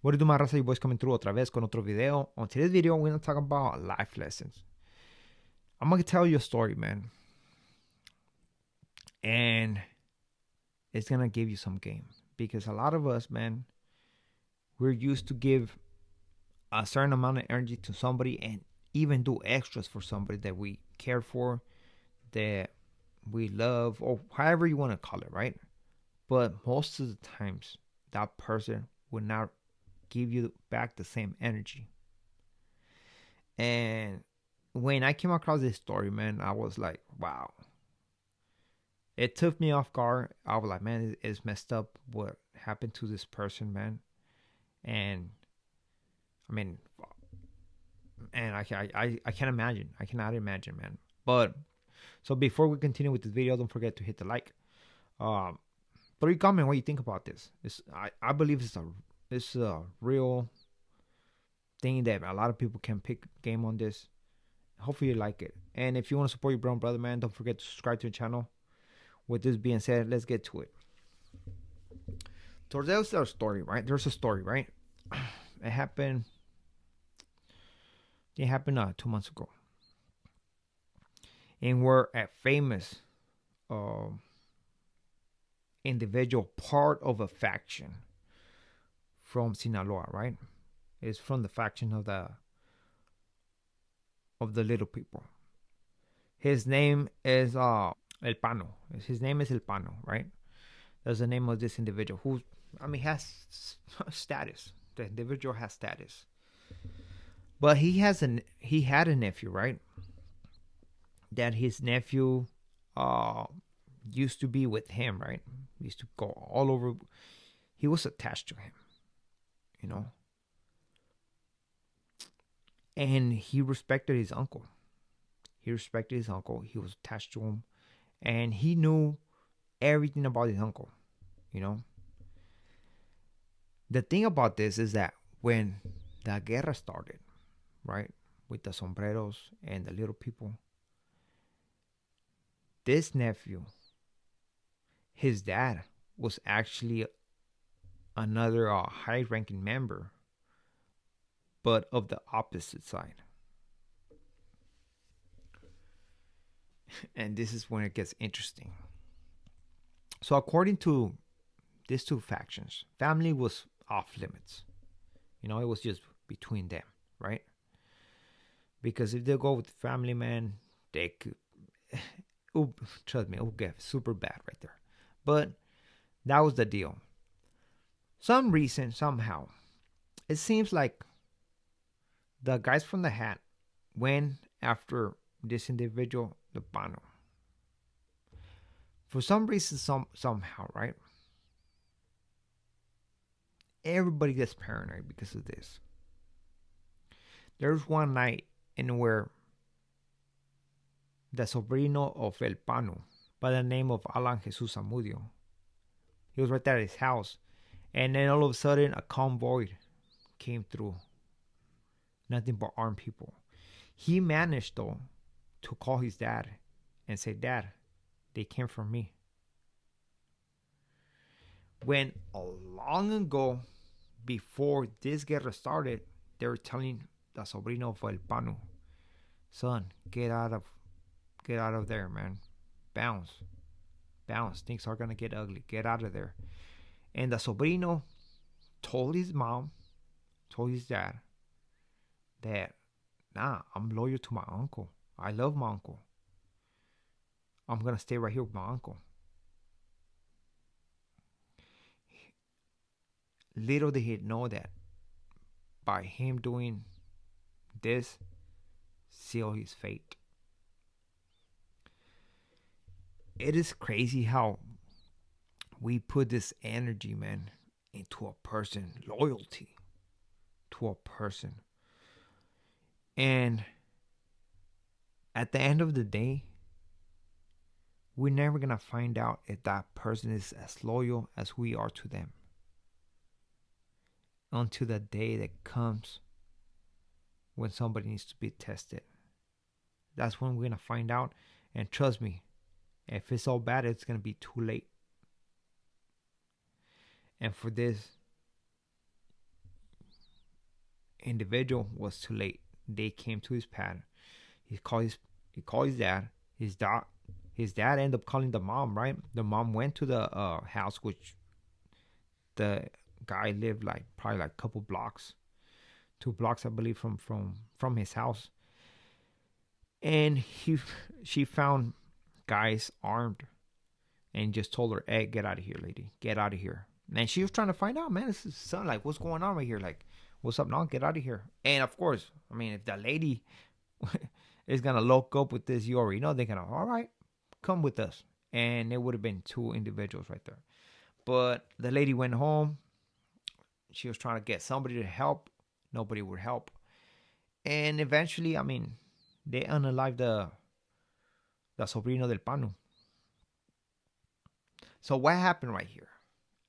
What do you do, my raza? Your boys coming through otra vez con otro video. On today's video, we're gonna talk about life lessons. I'm gonna tell you a story, man, and it's gonna give you some game because a lot of us, man, we're used to give a certain amount of energy to somebody and even do extras for somebody that we care for, that we love, or however you want to call it, right? But most of the times, that person will not give you back the same energy. And when I came across this story, man, I was like, wow. It took me off guard. I was like, man, it's messed up what happened to this person, man. And I mean, and I can't imagine. I cannot imagine, man. But so before we continue with this video, don't forget to hit the like. Um, but you comment what you think about this. I believe it's a real thing that a lot of people can pick game on this. Hopefully you like it. And if you want to support your brown brother, man, don't forget to subscribe to the channel. With this being said, let's get to it. So there's a story, right? There's a story, right? It happened. It happened 2 months ago, and we're a famous uh, individual, part of a faction from Sinaloa, right? It's from the faction of the little people. His name is El Pano. His name is El Pano, right? That's the name of this individual who, I mean, has status. The individual has status, but he had a nephew, right? That his nephew uh used to be with him, right? He used to go all over. He was attached to him, you know, and he respected his uncle. He respected his uncle. He was attached to him, and he knew everything about his uncle, you know. The thing about this is that when the guerra started, right, with the sombreros and the little people, this nephew, his dad, was actually another high ranking member, but of the opposite side. And this is when it gets interesting. So, according to these two factions, family was off limits. You know, it was just between them, right? Because if they go with family, man, they could, oh, trust me, it will get super bad right there. But that was the deal. Some reason, somehow, it seems like the guys from the hat went after this individual, the Pano. For some reason, somehow, right? Everybody gets paranoid because of this. There's one night in where the sobrino of El Pano, by the name of Alan Jesus Amudio, he was right there at his house, and then all of a sudden a convoy came through. Nothing but armed people. He managed though to call his dad and say, "Dad, they came from me." When long ago, before this guerra started, they were telling the sobrino of El Pano, "Son, get out of there, man. Bounce, bounce. Things are gonna get ugly. Get out of there." And the sobrino told his mom, told his dad that, "Nah, I'm loyal to my uncle. I love my uncle. I'm gonna stay right here with my uncle." Little did he know that by him doing this, seal his fate. It is crazy how we put this energy, man, into a person, loyalty to a person. And at the end of the day, we're never going to find out if that person is as loyal as we are to them until the day that comes when somebody needs to be tested. That's when we're going to find out. And trust me, if it's all bad, it's going to be too late. And for this, individual was too late. They came to his pad. He called his he called his dad. His dad ended up calling the mom. Right, the mom went to the house, which the guy lived like probably like a couple blocks, 2 blocks, I believe, from his house. And she found guys armed and just told her, "Hey, get out of here, lady. Get out of here." And she was trying to find out, man, this is son, like, what's going on right here? Like, what's up now? Get out of here. And of course, I mean, if the lady is gonna look up with this, you already know they're gonna, all right, come with us. And it would have been 2 individuals right there. But the lady went home. She was trying to get somebody to help. Nobody would help. And eventually, I mean, they unalived the sobrino del pano. So what happened right here?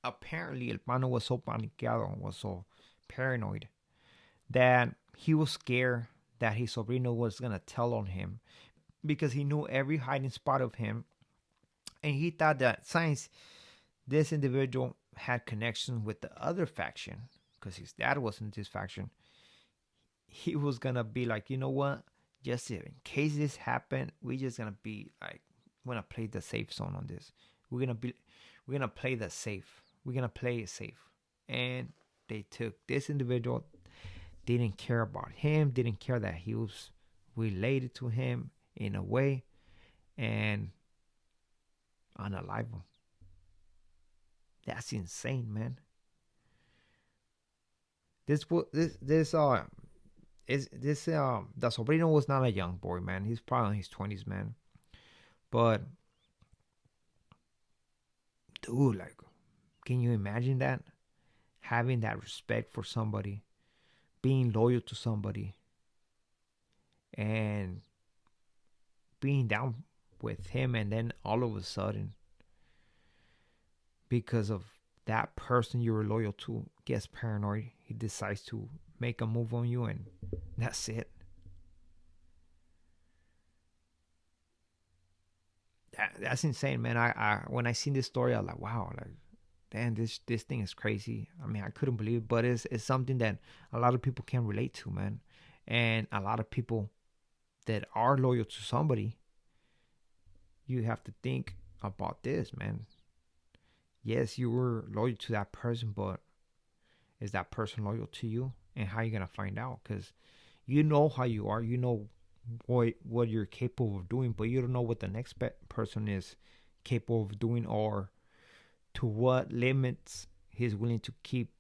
Apparently, El Pano was so paniqueado, was so paranoid that he was scared that his sobrino was gonna tell on him because he knew every hiding spot of him, and he thought that since this individual had connections with the other faction, because his dad was in this faction, he was gonna be like, you know what? Just in case this happened, we just gonna be like, we're gonna play the safe zone on this. We're gonna play the safe. We're gonna play it safe. And they took this individual, didn't care about him, didn't care that he was related to him in a way, and unalive him. That's insane, man. This the sobrino was not a young boy, man. He's probably in his 20s, man. But dude, like, can you imagine that? Having that respect for somebody, being loyal to somebody, and being down with him, and then all of a sudden, because of that person you were loyal to gets paranoid, he decides to make a move on you, and that's it. That's insane, man. I when I seen this story, I was like, wow, like, damn, this thing is crazy. I mean, I couldn't believe it, but it's something that a lot of people can relate to, man. And a lot of people that are loyal to somebody, you have to think about this, man. Yes, you were loyal to that person, but is that person loyal to you? And how you gonna find out? Because you know how you are, you know what you're capable of doing, but you don't know what the next person is capable of doing, or to what limits he's willing to keep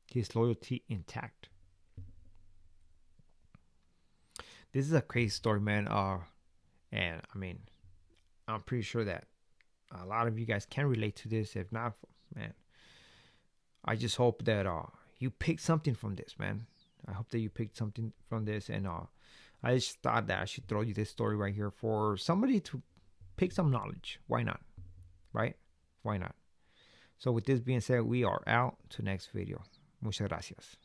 his loyalty intact. This is a crazy story, man. And I mean, I'm pretty sure that a lot of you guys can relate to this. If not, man, I just hope that you picked something from this, man. I hope that you picked something from this, and I just thought that I should throw you this story right here for somebody to pick some knowledge. Why not? Right? Why not? So with this being said, we are out to next video. Muchas gracias.